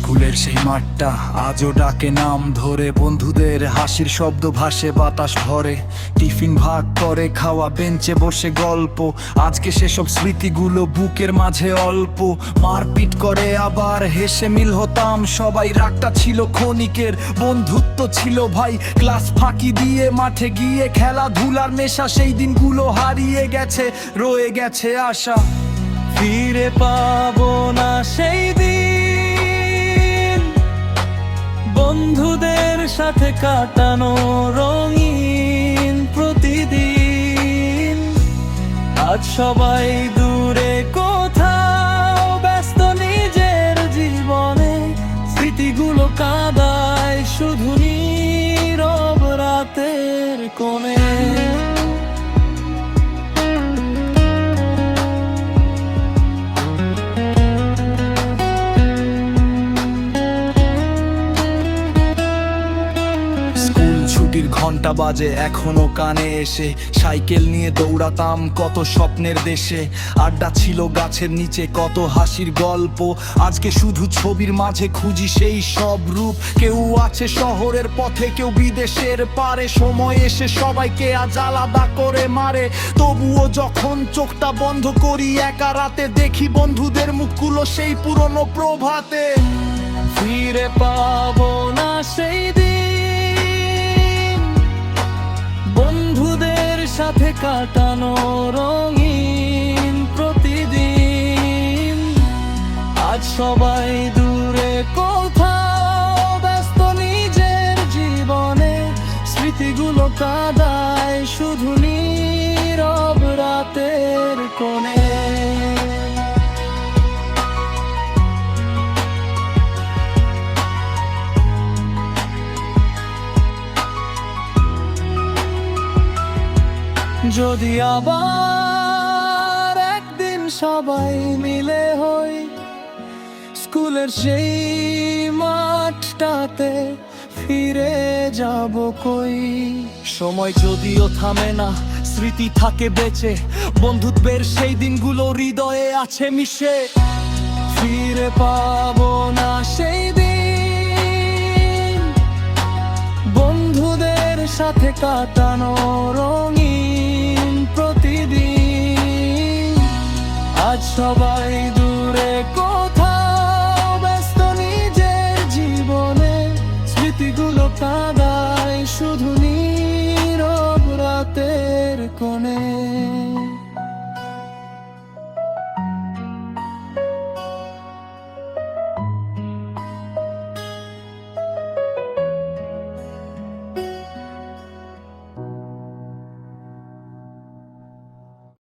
স্কুলের সেই মাঠটা আজও ডাকে নাম ধরে, বন্ধুদের হাসির শব্দ ভাসে বাতাস ভরে, টিফিন ভাগ করে খাওয়া, বেঞ্চে বসে গল্প। আজকে সেসব স্মৃতিগুলো বুকের মাঝে অল্প। মারপিট করে আবার হেসে মিল হতাম সবাই, রাগটা ছিল ক্ষণিকের, বন্ধুত্ব ছিল ভাই। ক্লাস ফাঁকি দিয়ে মাঠে গিয়ে খেলাধুলার নেশা, সেই দিনগুলো হারিয়ে গেছে, রয়ে গেছে আশা। ফিরে পাবো না সেই দিন, বন্ধুদের সাথে কাটানো রঙিন প্রতিদিন। আজ সবাই দূরে কোথাও ব্যস্ত নিজের জীবনে, স্মৃতিগুলো কাঁদায় শুধু নীরব রাতের কোণে। ঘন্টা বাজে এখনো কানে এসে, সাইকেল নিয়ে দৌড়াতাম কত স্বপ্নের দেশে। আড্ডা ছিল গাছের নিচে, কত হাসির গল্প। আজকে শুধু ছবির মাঝে খুঁজি সেই সব রূপ। কেউ আছে শহরের পথে, কেউ বিদেশের পারে। সময় এসে সবাইকে আজ আলাদা করে মারে। তবুও যখন চোখটা বন্ধ করি একা রাতে, দেখি বন্ধুদের মুখগুলো সেই পুরনো প্রভাতে। ফিরে পাবো না সেই দিন, বন্ধুদের সাথে কাটানো রঙিন প্রতিদিন। আজ সবাই দূরে কোথাও ব্যস্ত নিজের জীবনে, স্মৃতিগুলো কাঁদায় শুধু নীরব রাতের কোণে। যদি আবার একদিন সবাই মিলে হই স্কুলের সেই মাঠটাতে, ফিরে যাব কই। সময় যদিও থামে না, স্মৃতি থাকে বেঁচে, বন্ধুত্বের সেই দিনগুলো হৃদয়ে আছে মিশে। ফিরে পাবো না সেই দিন, বন্ধুদের সাথে কাটানো রঙিন প্রতিদিন। আজ সবাই দূরে কোথাও ব্যস্ত নিজের জীবনে, স্মৃতিগুলো কাঁদায় শুধু